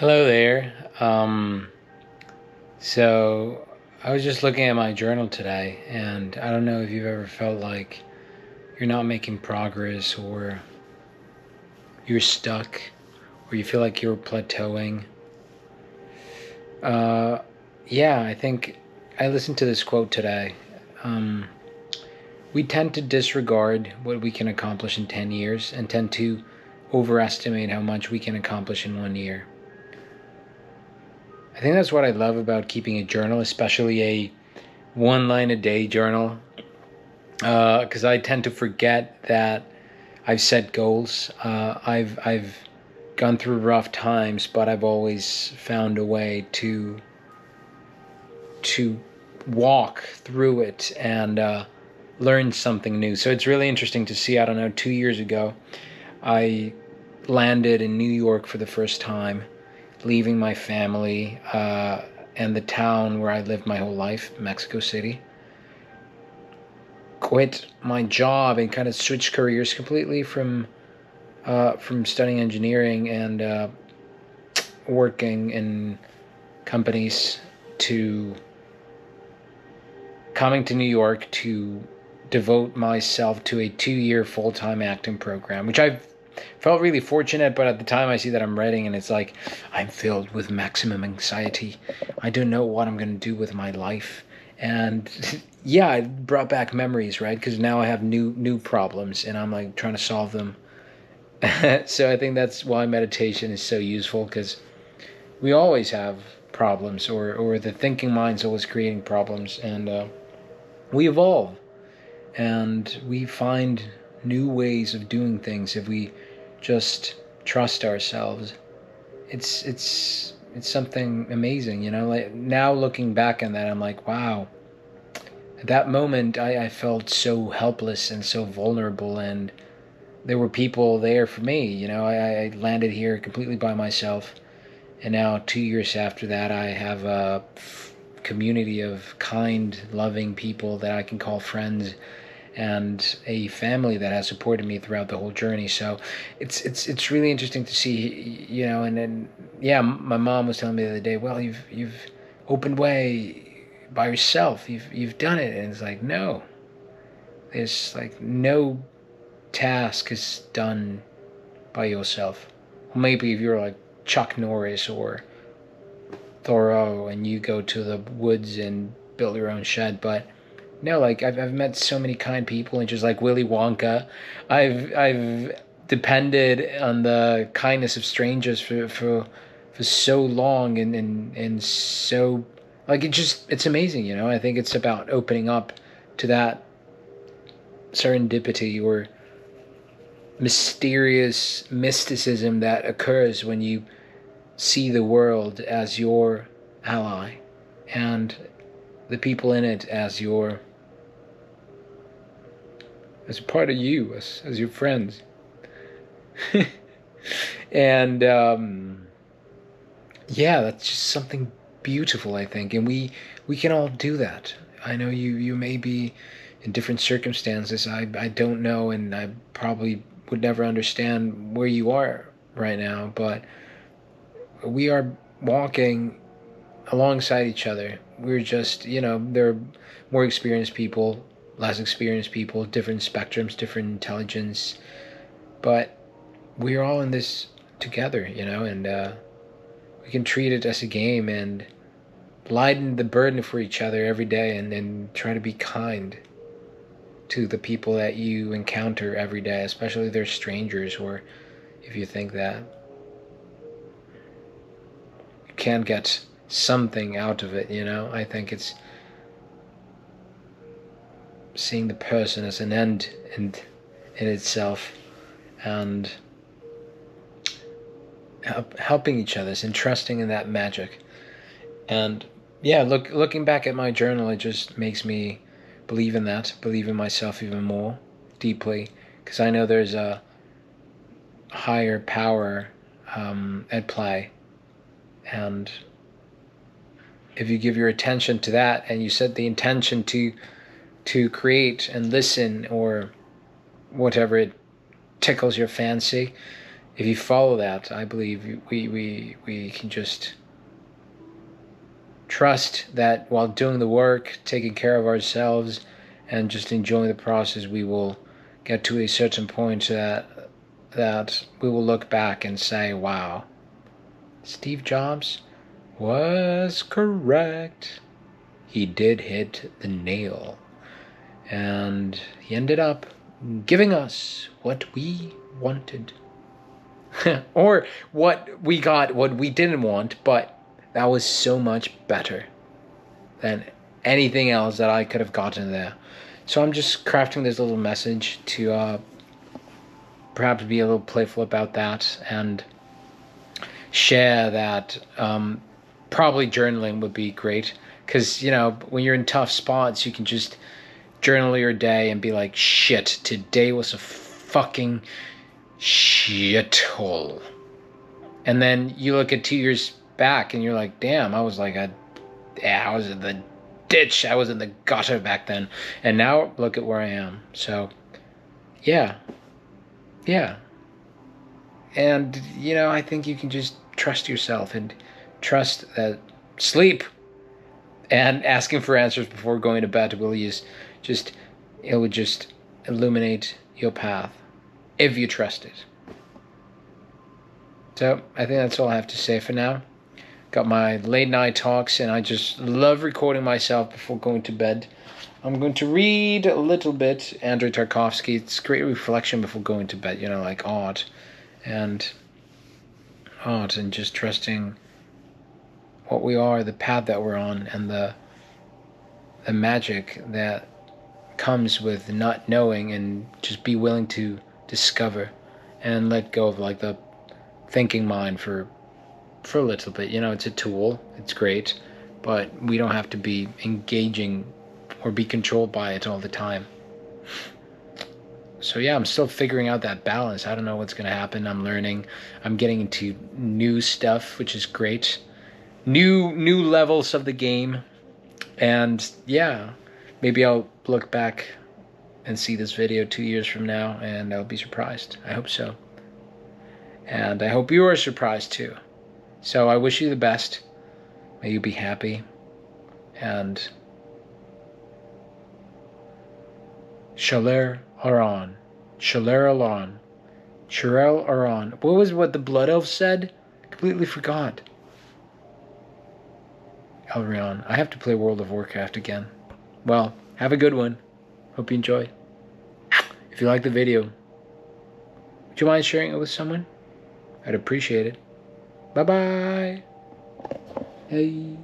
Hello there. So I was just looking at my journal today, and I don't know if you've ever felt like you're not making progress, or you're stuck, or you feel like you're plateauing. Uh, yeah, I think I listened to this quote today. Um, we tend to disregard what we can accomplish in 10 years and tend to overestimate how much we can accomplish in 1 year. I think that's what I love about keeping a journal, especially a one line a day journal, because I tend to forget that I've set goals. I've gone through rough times, but I've always found a way to walk through it and learn something new. So it's really interesting to see. I don't know, 2 years ago, I landed in New York for the first time, leaving my family and the town where I lived my whole life, Mexico City. Quit my job and kind of switched careers completely from studying engineering and working in companies to coming to New York to devote myself to a 2 year full-time acting program, which I've felt really fortunate, but at the time I see that I'm writing and it's like I'm filled with maximum anxiety. I don't know what I'm going to do with my life. And yeah, it brought back memories, right? Because now I have new problems and I'm like trying to solve them. So I think that's why meditation is so useful, because we always have problems, or the thinking mind's always creating problems, and we evolve and we find new ways of doing things if we just trust ourselves. It's something amazing, like now looking back on that, I'm like, wow, at that moment I felt so helpless and so vulnerable, and there were people there for me. I landed here completely by myself, and now 2 years after that, I have a community of kind, loving people that I can call friends, and a family that has supported me throughout the whole journey. So it's really interesting to see, and then yeah, my mom was telling me the other day, well, you've opened way by yourself. You've done it, and it's like, no, there's like no task is done by yourself. Maybe if you're like Chuck Norris or Thoreau and you go to the woods and build your own shed, but no, like I've met so many kind people, and just like Willy Wonka, I've depended on the kindness of strangers for so long, and so like it's amazing. I think it's about opening up to that serendipity or mysterious mysticism that occurs when you see the world as your ally and the people in it as part of you, as your friends. And yeah, that's just something beautiful, I think, and we can all do that. I know you may be in different circumstances. I don't know, and I probably would never understand where you are right now, but we are walking alongside each other. We're just, there are more experienced people, less experienced people, different spectrums, different intelligence, but we're all in this together, and we can treat it as a game and lighten the burden for each other every day, and try to be kind to the people that you encounter every day, especially if they're strangers, or if you think that you can get something out of it. I think it's seeing the person as an end in itself, and helping each other and trusting in that magic. And yeah, looking back at my journal, it just makes me believe in that, believe in myself even more deeply, because I know there's a higher power at play, and if you give your attention to that and you set the intention to create and listen, or whatever it tickles your fancy, if you follow that, I believe we can just trust that while doing the work, taking care of ourselves, and just enjoying the process, we will get to a certain point that we will look back and say, wow, Steve Jobs was correct. He did hit the nail. And he ended up giving us what we wanted. Or what we got, what we didn't want, but that was so much better than anything else that I could have gotten there. So I'm just crafting this little message to perhaps be a little playful about that and share that. Probably journaling would be great, because when you're in tough spots, you can just journal your day and be like, shit, today was a fucking shithole. And then you look at 2 years back and you're like, damn, I was in the ditch, I was in the gutter back then, and now look at where I am. So yeah. And I think you can just trust yourself and trust that sleep and asking for answers before going to bed will it would just illuminate your path if you trust it. So I think that's all I have to say for now. Got my late night talks, and I just love recording myself before going to bed. I'm going to read a little bit Andrei Tarkovsky. It's great reflection before going to bed, like art and just trusting what we are, the path that we're on, and the magic that comes with not knowing, and just be willing to discover and let go of like the thinking mind for a little bit. It's a tool, it's great, but we don't have to be engaging or be controlled by it all the time. So yeah, I'm still figuring out that balance. I don't know what's going to happen. I'm learning. I'm getting into new stuff, which is great. New levels of the game. And yeah, maybe I'll look back and see this video 2 years from now, and I'll be surprised. I hope so. And I hope you are surprised too. So I wish you the best. May you be happy. And Shaler Aron. Shaler Aron. Sharel Aron. What was what the Blood Elf said? Completely forgot. Elrion. I have to play World of Warcraft again. Well, have a good one. Hope you enjoy. If you like the video, would you mind sharing it with someone? I'd appreciate it. Bye-bye. Hey.